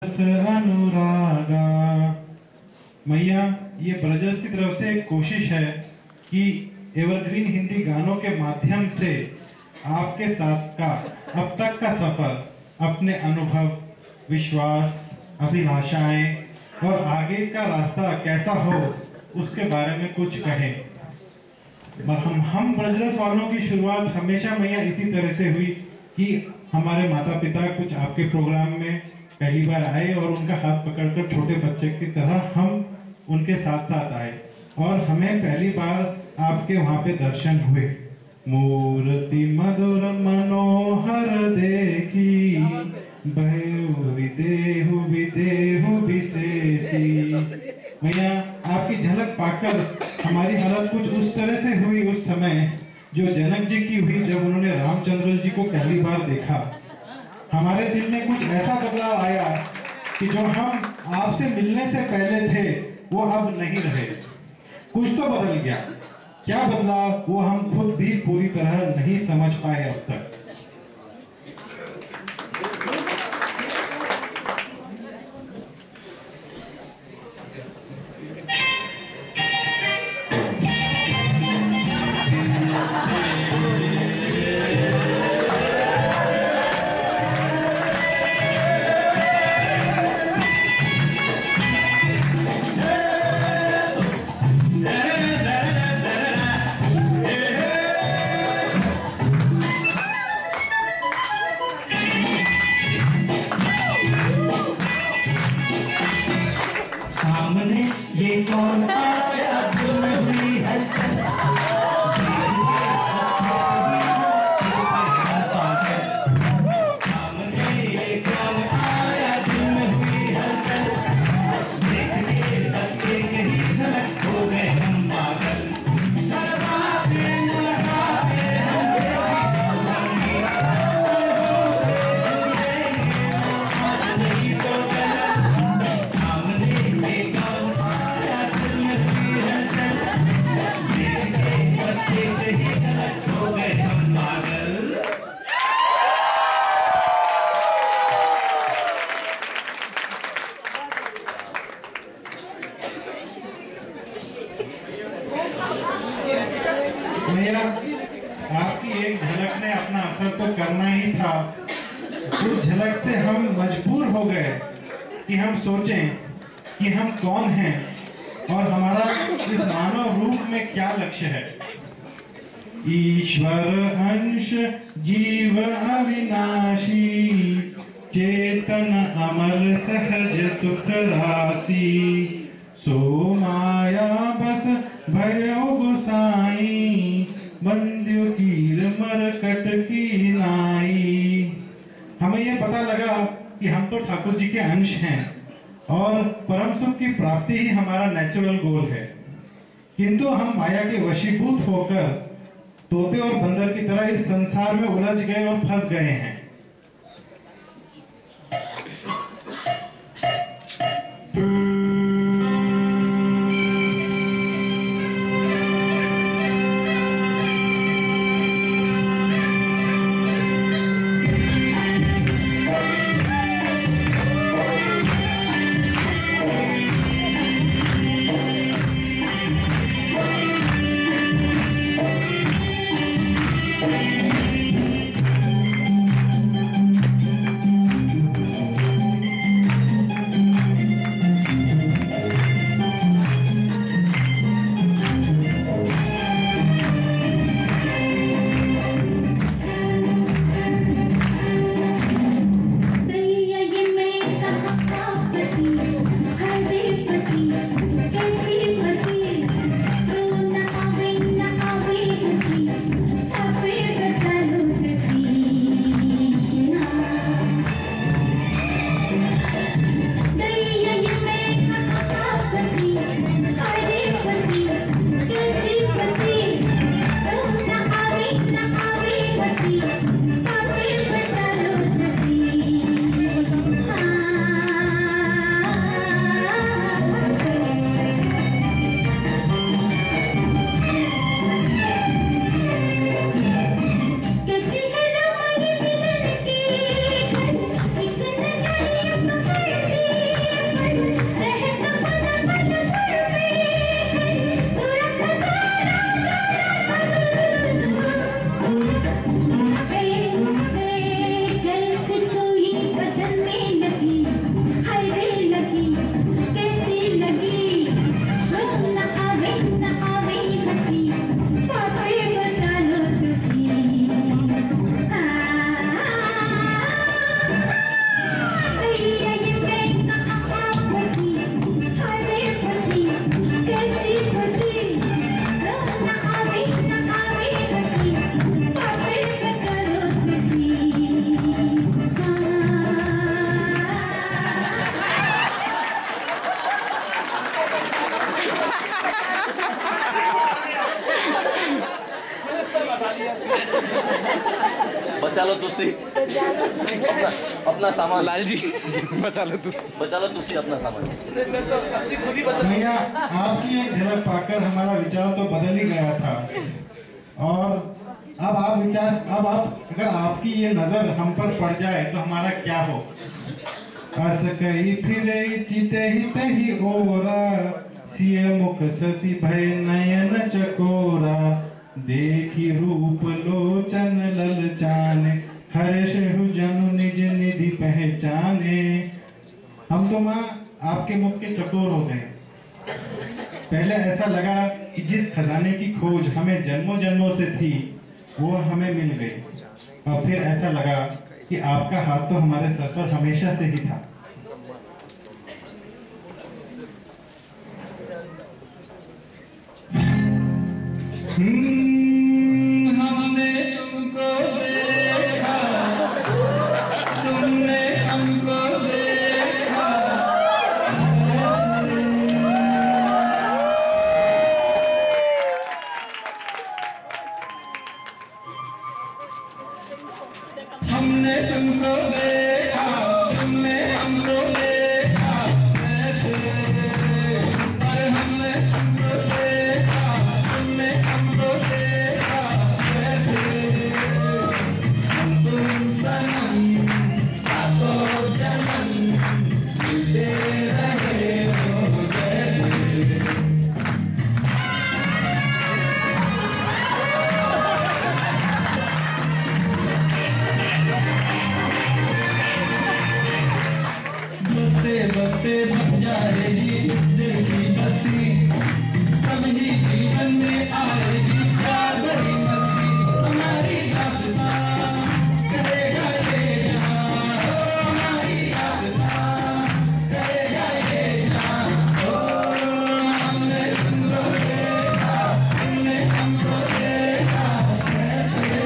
अनुरागा। मैया, ये ब्रजस की तरफ से एक कोशिश है कि एवरग्रीन हिंदी गानों के माध्यम से आपके साथ का अब तक का सफर, अपने अनुभव, विश्वास, अभिलाषाएं और आगे का रास्ता कैसा हो उसके बारे में कुछ कहें। हम ब्रजरस वालों की शुरुआत हमेशा मैया इसी तरह से हुई कि हमारे माता पिता कुछ आपके प्रोग्राम में पहली बार आए और उनका हाथ पकड़कर छोटे बच्चे की तरह हम उनके साथ साथ आए और हमें पहली बार आपके वहां पे दर्शन हुए। मूर्ति मधुर मनोहर देखी, देहु विदेहु विशेषी। मैया, आपकी झलक पाकर हमारी हालत कुछ उस तरह से हुई उस समय जो जनक जी की हुई जब उन्होंने रामचंद्र जी को पहली बार देखा। हमारे दिल में कुछ ऐसा बदलाव आया कि जो हम आपसे मिलने से पहले थे वो अब नहीं रहे। कुछ तो बदल गया, क्या बदलाव वो हम खुद भी पूरी तरह नहीं समझ पाए अब तक। ये कौन आया दिल में हुई हलचल, सामने ये कौन आया दिल में हुई हलचल, देखने दसके कहीं झलक हो गए हम पागल। भैया, आपकी एक झलक ने अपना असर तो करना ही था। उस झलक से हम मजबूर हो गए कि हम सोचें कि हम कौन हैं और हमारा इस मानव रूप में क्या लक्ष्य है। ईश्वर अंश जीव अविनाशी, चेतन अमर सहज सुख राशि, सो माया बस भयो गुसाई, बंद्यो कीर मरकट की नाई। हमें यह पता लगा कि हम तो ठाकुर जी के अंश हैं और परम सुख की प्राप्ति ही हमारा नेचुरल गोल है, किंतु हम माया के वशीभूत होकर तोते और बंदर की तरह इस संसार में उलझ गए और फंस गए हैं। बचा लो तुसी अपना सामान लाल जी बचा लो तुसी अपना सामान। मैं तो सस्ती खुद ही बचा। भैया आपकी एक झलक पाकर हमारा विचार तो बदल ही गया था, और अब अगर आपकी ये नजर हम पर पड़ जाए तो हमारा क्या हो। अस कही फिरे चिते ही तही ओरा, सिय मुख ससी भय नयन चकोरा, देखी रूप लोचन ललचाने, हर्ष जनु निज निधि पहचाने। हम तो माँ आपके मुख के चकोर हो गए। पहले ऐसा लगा कि जिस खजाने की खोज हमें जन्मों जन्मों से थी वो हमें मिल गई, और फिर ऐसा लगा कि आपका हाथ तो हमारे सर पर हमेशा से ही था। हमने तुमको देखा, तुमने हमको देखा। हमने तुमको देखा, तुमने हमको देखा ऐसे, और हमने तुमको देखा, तुमने हमको देखा ऐसे। हम तुम सनम सातों जन्म मिलते रहे हो जैसे। बसते बस जाएगी इस दिल की बस्ती, कभी जीवन में आएगी प्यार भरी मस्ती। हमारी दास्तां करेगा ये जहां, हमारी दास्तां करेगा ये जहां। हमने तुमको देखा, तुमने हमको देखा कैसे।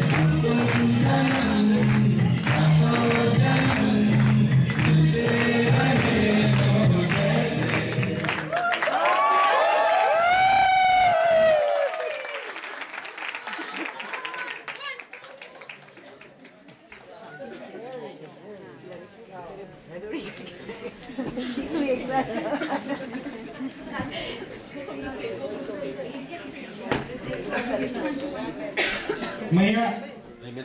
हम तुम सनम सातों जन्म मिलते रहे हो जैसे। मैया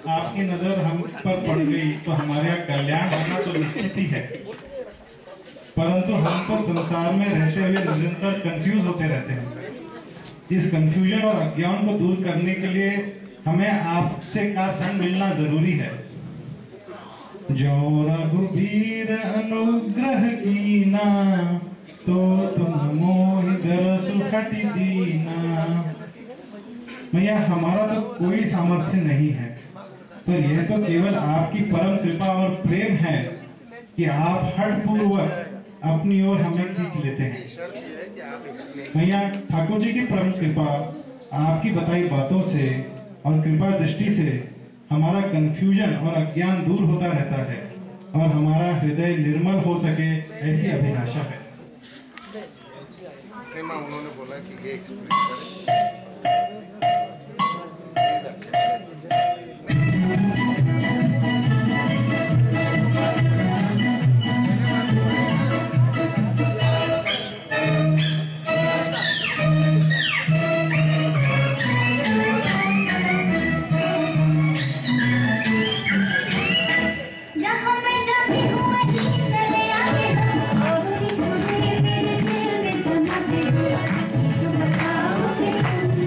आपकी नजर हम पर पड़ गई तो हमारे यहाँ कल्याण होना तो निश्चित ही है, परंतु हम तो संसार में रहते हुए निरंतर कंफ्यूज होते रहते हैं। इस कंफ्यूजन और अज्ञान को दूर करने के लिए हमें आपसे का संग मिलना जरूरी है। जो रघुवीर अनुग्रह कीना, तो तुम मोहि दरसु हटि दीना। मैया हमारा तो कोई सामर्थ्य नहीं है, पर यह तो केवल आपकी परम कृपा और प्रेम है कि आप हठ पूर्वक अपनी ओर हमें खींच लेते हैं। मैया ठाकुर जी की परम कृपा, आपकी बताई बातों से और कृपा दृष्टि से हमारा कंफ्यूजन और अज्ञान दूर होता रहता है, और हमारा हृदय निर्मल हो सके ऐसी अभिलाषा है। उन्होंने बोला कि ये एक्सपीरियंस तुम बताओ कि तुम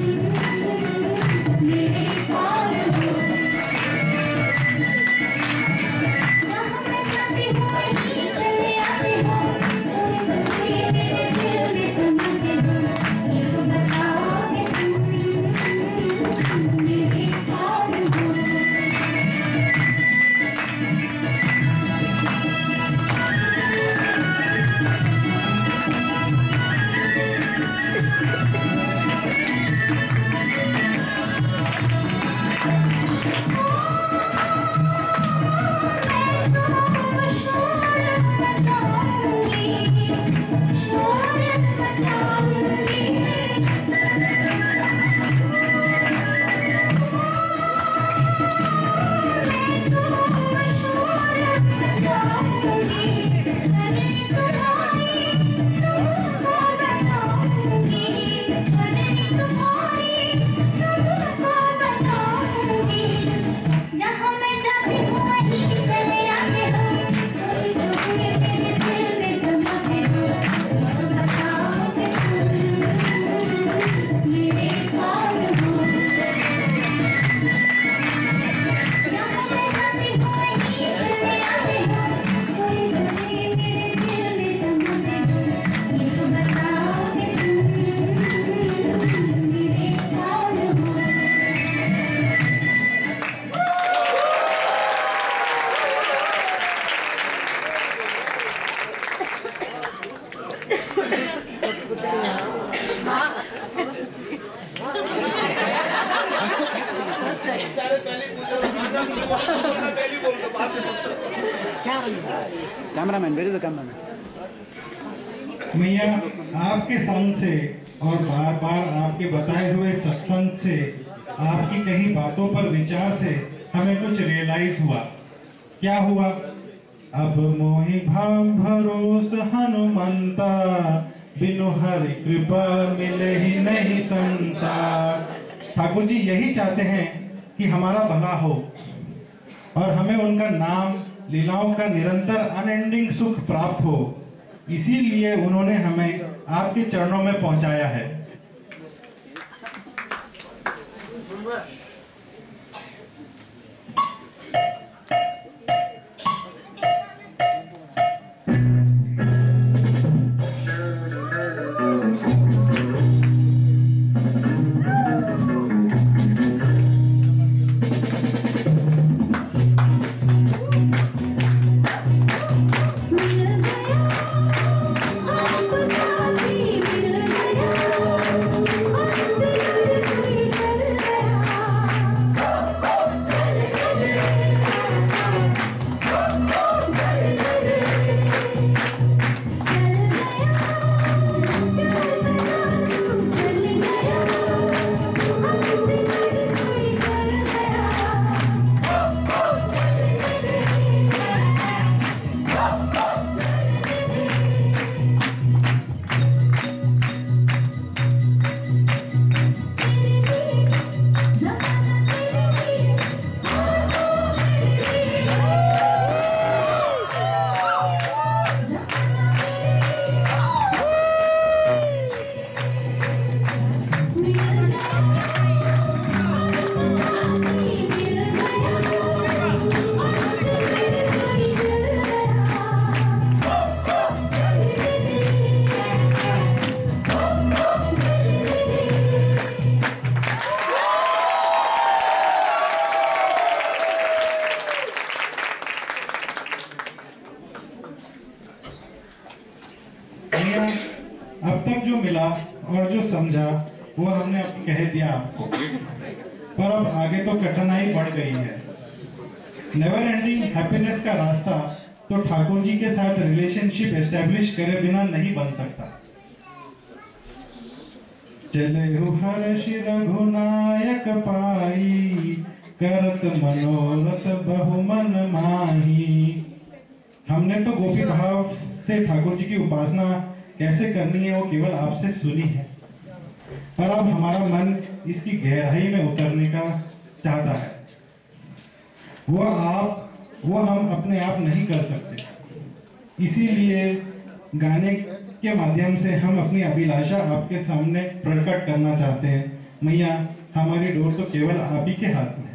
cameraman, where is the cameraman? मैया आपके संग से और बार बार आपके बताए हुए सत्संग से, आपकी कही बातों पर विचार से हमें कुछ रियलाइज हुआ। क्या हुआ? अब मोहि भाव भरोस हनुमंता, बिनु हरि कृपा मिले ही नहीं संता। ठाकुर जी यही चाहते हैं कि हमारा भला हो और हमें उनका नाम लीलाओं का निरंतर अनएंडिंग सुख प्राप्त हो। इसीलिए उन्होंने हमें आपके चरणों में पहुंचाया है। अब तक जो मिला और जो समझा वो हमने अब कह दिया आपको, पर अब आगे तो कठिनाई बढ़ गई है। नेवर एंडिंग हैप्पीनेस का रास्ता तो ठाकुर जी के साथ रिलेशनशिप एस्टेब्लिश करे बिना नहीं बन सकता। चले हर्ष रघुनायक पाई, करत मनोरथ बहुमन माही। हमने तो गोपी भाव से ठाकुर जी की उपासना कैसे करनी है वो केवल आपसे सुनी है, पर अब हमारा मन इसकी गहराई में उतरने का चाहता है। वो हम अपने आप नहीं कर सकते, इसीलिए गाने के माध्यम से हम अपनी अभिलाषा आपके सामने प्रकट करना चाहते हैं। मैया हमारी डोर तो केवल आप ही के हाथ में।